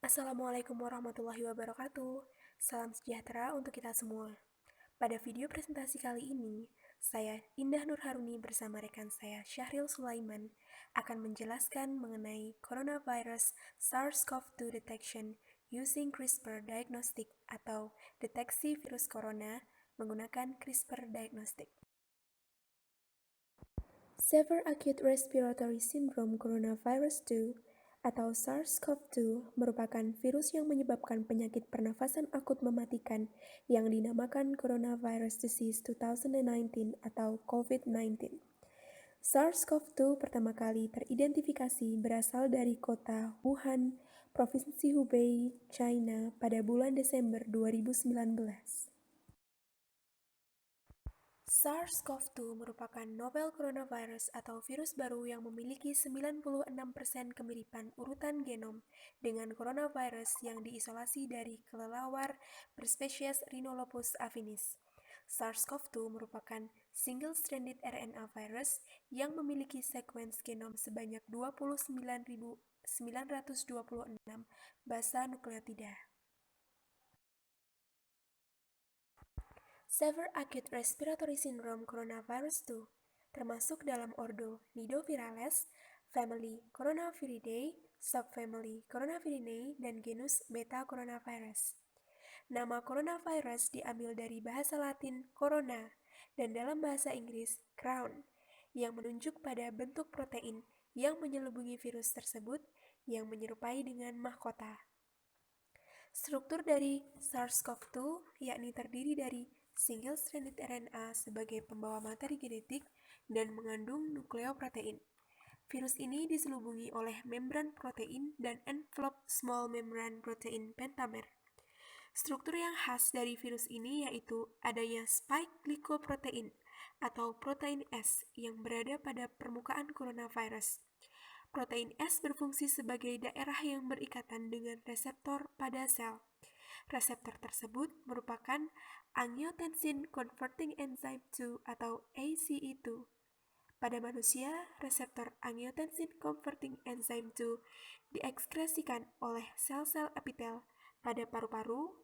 Assalamualaikum warahmatullahi wabarakatuh. Salam sejahtera untuk kita semua. Pada video presentasi kali ini, saya Indah Nurharuni bersama rekan saya Syahril Sulaiman akan menjelaskan mengenai coronavirus SARS-CoV-2 detection using CRISPR diagnostic atau deteksi virus corona menggunakan CRISPR diagnostic. Severe Acute Respiratory Syndrome Coronavirus 2 atau SARS-CoV-2 merupakan virus yang menyebabkan penyakit pernafasan akut mematikan yang dinamakan Coronavirus Disease 2019 atau COVID-19. SARS-CoV-2 pertama kali teridentifikasi berasal dari kota Wuhan, Provinsi Hubei, China pada bulan Desember 2019. SARS-CoV-2 merupakan novel coronavirus atau virus baru yang memiliki 96% kemiripan urutan genom dengan coronavirus yang diisolasi dari kelelawar berspesies Rhinolopus affinis. SARS-CoV-2 merupakan single-stranded RNA virus yang memiliki sekuens genom sebanyak 29.926 basa nukleotida. Severe Acute Respiratory Syndrome Coronavirus 2 termasuk dalam ordo Nidovirales, family Coronaviridae, subfamily Coronavirinae, dan genus Beta Coronavirus. Nama coronavirus diambil dari bahasa Latin corona dan dalam bahasa Inggris crown, yang menunjuk pada bentuk protein yang menyelubungi virus tersebut yang menyerupai dengan mahkota. Struktur dari SARS-CoV-2 yakni terdiri dari single-stranded RNA sebagai pembawa materi genetik dan mengandung nukleoprotein. Virus ini diselubungi oleh membran protein dan envelope small membrane protein pentamer. Struktur yang khas dari virus ini yaitu adanya spike glycoprotein atau protein S yang berada pada permukaan coronavirus. Protein S berfungsi sebagai daerah yang berikatan dengan reseptor pada sel. Reseptor tersebut merupakan angiotensin converting enzyme 2 atau ACE2. Pada manusia, reseptor angiotensin converting enzyme 2 diekskresikan oleh sel-sel epitel pada paru-paru,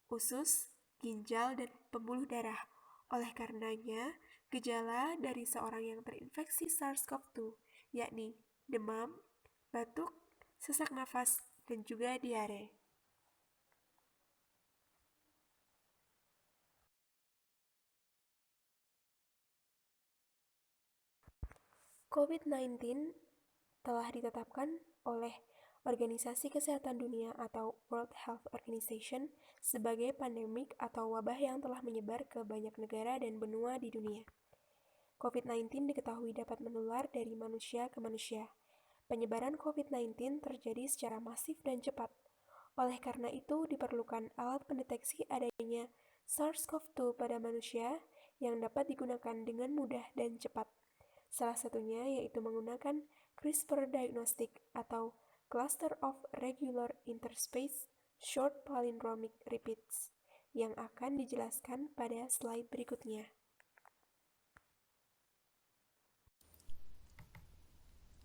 usus, ginjal, dan pembuluh darah. Oleh karenanya, gejala dari seorang yang terinfeksi SARS-CoV-2 yakni demam, batuk, sesak nafas, dan juga diare. COVID-19 telah ditetapkan oleh Organisasi Kesehatan Dunia atau World Health Organization sebagai pandemik atau wabah yang telah menyebar ke banyak negara dan benua di dunia. COVID-19 diketahui dapat menular dari manusia ke manusia. Penyebaran COVID-19 terjadi secara masif dan cepat. Oleh karena itu, diperlukan alat pendeteksi adanya SARS-CoV-2 pada manusia yang dapat digunakan dengan mudah dan cepat. Salah satunya yaitu menggunakan CRISPR diagnostic atau Cluster of Regular Interspace Short Palindromic Repeats yang akan dijelaskan pada slide berikutnya.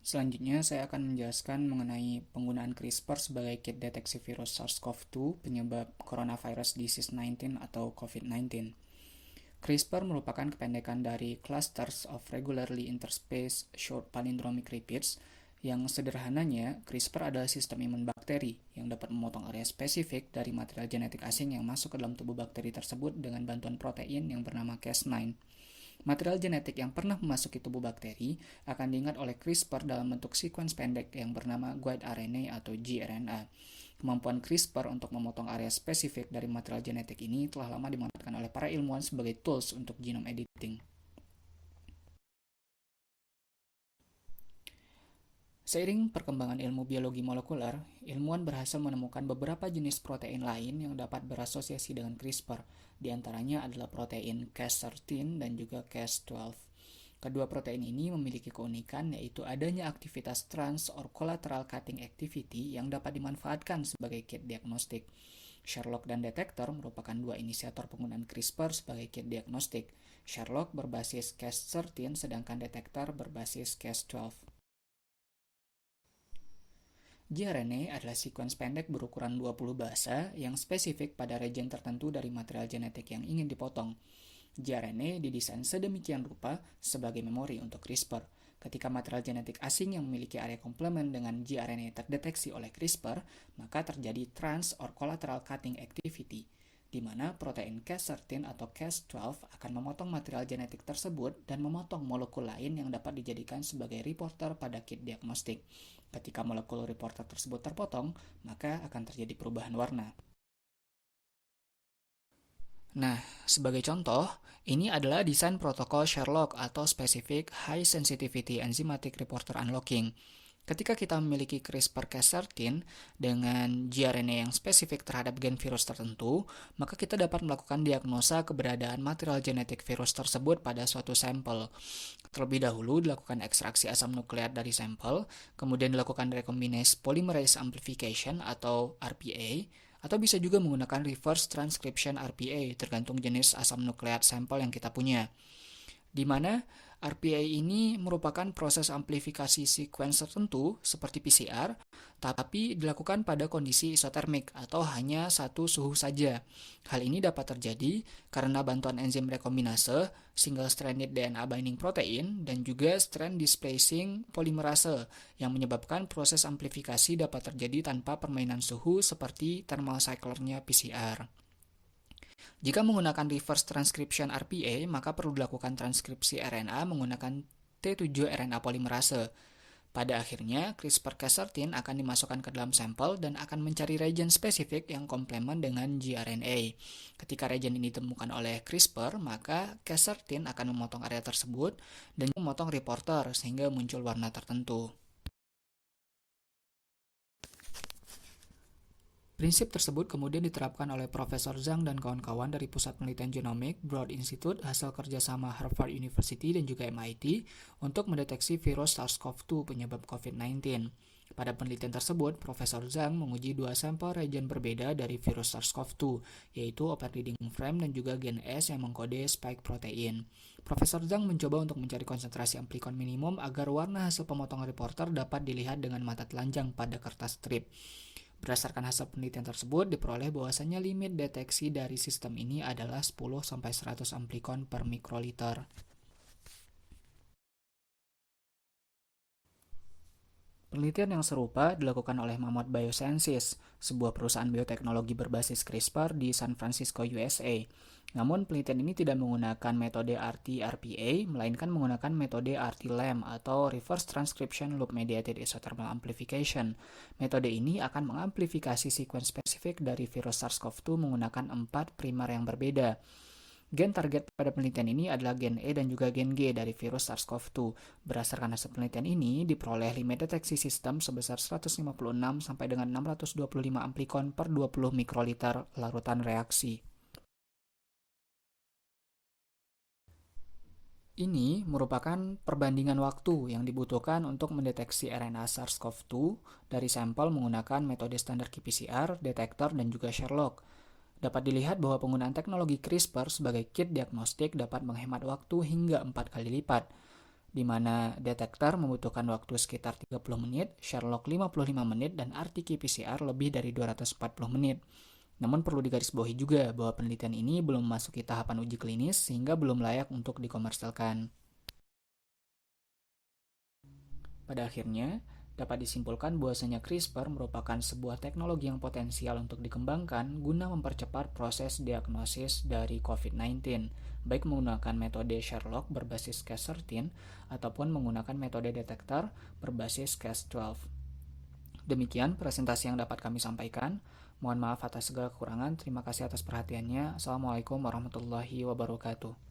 Selanjutnya, saya akan menjelaskan mengenai penggunaan CRISPR sebagai kit deteksi virus SARS-CoV-2 penyebab coronavirus disease 19 atau COVID-19. CRISPR merupakan kependekan dari Clusters of Regularly Interspersed Short Palindromic Repeats, yang sederhananya, CRISPR adalah sistem imun bakteri yang dapat memotong area spesifik dari material genetik asing yang masuk ke dalam tubuh bakteri tersebut dengan bantuan protein yang bernama Cas9. Material genetik yang pernah memasuki tubuh bakteri akan diingat oleh CRISPR dalam bentuk sekuens pendek yang bernama guide RNA atau gRNA. Kemampuan CRISPR untuk memotong area spesifik dari material genetik ini telah lama dimanfaatkan oleh para ilmuwan sebagai tools untuk genome editing. Seiring perkembangan ilmu biologi molekuler, ilmuwan berhasil menemukan beberapa jenis protein lain yang dapat berasosiasi dengan CRISPR. Di antaranya adalah protein Cas13 dan juga Cas12. Kedua protein ini memiliki keunikan yaitu adanya aktivitas trans or collateral cutting activity yang dapat dimanfaatkan sebagai kit diagnostik. Sherlock dan Detector merupakan dua inisiator penggunaan CRISPR sebagai kit diagnostik. Sherlock berbasis Cas13 sedangkan Detector berbasis Cas12. gRNA adalah sekuens pendek berukuran 20 basa yang spesifik pada region tertentu dari material genetik yang ingin dipotong. gRNA didesain sedemikian rupa sebagai memori untuk CRISPR. Ketika material genetik asing yang memiliki area komplement dengan gRNA terdeteksi oleh CRISPR, maka terjadi trans or collateral cutting activity, di mana protein Cas13 atau Cas12 akan memotong material genetik tersebut dan memotong molekul lain yang dapat dijadikan sebagai reporter pada kit diagnostik. Ketika molekul reporter tersebut terpotong, maka akan terjadi perubahan warna. Nah, sebagai contoh, ini adalah desain protokol Sherlock atau Specific High Sensitivity Enzymatic Reporter Unlocking. Ketika kita memiliki CRISPR-Cas13 dengan gRNA yang spesifik terhadap gen virus tertentu, maka kita dapat melakukan diagnosa keberadaan material genetik virus tersebut pada suatu sampel. Terlebih dahulu dilakukan ekstraksi asam nukleat dari sampel, kemudian dilakukan recombinase polymerase amplification atau RPA, atau bisa juga menggunakan reverse transcription RPA tergantung jenis asam nukleat sampel yang kita punya. Di mana RPA ini merupakan proses amplifikasi sequence tertentu seperti PCR, tapi dilakukan pada kondisi isotermik atau hanya satu suhu saja. Hal ini dapat terjadi karena bantuan enzim rekombinase, single-stranded DNA binding protein, dan juga strand displacing polymerase yang menyebabkan proses amplifikasi dapat terjadi tanpa permainan suhu seperti thermal cycler-nya PCR. Jika menggunakan reverse transcription RPA, maka perlu dilakukan transkripsi RNA menggunakan T7 RNA polimerase. Pada akhirnya, CRISPR-Cas13 akan dimasukkan ke dalam sampel dan akan mencari region spesifik yang komplement dengan gRNA. Ketika region ini ditemukan oleh CRISPR, maka Cas13 akan memotong area tersebut dan memotong reporter sehingga muncul warna tertentu. Prinsip tersebut kemudian diterapkan oleh Profesor Zhang dan kawan-kawan dari Pusat Penelitian Genomik Broad Institute hasil kerjasama Harvard University dan juga MIT untuk mendeteksi virus SARS-CoV-2 penyebab COVID-19. Pada penelitian tersebut, Profesor Zhang menguji dua sampel region berbeda dari virus SARS-CoV-2, yaitu open reading frame dan juga gen S yang mengkode spike protein. Profesor Zhang mencoba untuk mencari konsentrasi amplikon minimum agar warna hasil pemotongan reporter dapat dilihat dengan mata telanjang pada kertas strip. Berdasarkan hasil penelitian tersebut, diperoleh bahwasannya limit deteksi dari sistem ini adalah 10-100 amplikon per mikroliter. Penelitian yang serupa dilakukan oleh Mammoth Biosciences, sebuah perusahaan bioteknologi berbasis CRISPR di San Francisco, USA. Namun, penelitian ini tidak menggunakan metode RT-RPA, melainkan menggunakan metode RT-LAMP atau Reverse Transcription Loop Mediated Isothermal Amplification. Metode ini akan mengamplifikasi sekuens spesifik dari virus SARS-CoV-2 menggunakan 4 primer yang berbeda. Gen target pada penelitian ini adalah gen E dan juga gen G dari virus SARS-CoV-2. Berdasarkan hasil penelitian ini, diperoleh limit deteksi sistem sebesar 156 sampai dengan 625 amplikon per 20 mikroliter larutan reaksi. Ini merupakan perbandingan waktu yang dibutuhkan untuk mendeteksi RNA SARS-CoV-2 dari sampel menggunakan metode standar qPCR, detektor, dan juga Sherlock. Dapat dilihat bahwa penggunaan teknologi CRISPR sebagai kit diagnostik dapat menghemat waktu hingga 4 kali lipat, di mana detektor membutuhkan waktu sekitar 30 menit, Sherlock 55 menit, dan RT-qPCR lebih dari 240 menit. Namun perlu digarisbawahi juga bahwa penelitian ini belum memasuki tahapan uji klinis sehingga belum layak untuk dikomersilkan. Pada akhirnya, dapat disimpulkan bahwasanya CRISPR merupakan sebuah teknologi yang potensial untuk dikembangkan guna mempercepat proses diagnosis dari COVID-19, baik menggunakan metode Sherlock berbasis Cas13 ataupun menggunakan metode detektor berbasis Cas12. Demikian presentasi yang dapat kami sampaikan. Mohon maaf atas segala kekurangan. Terima kasih atas perhatiannya. Assalamualaikum warahmatullahi wabarakatuh.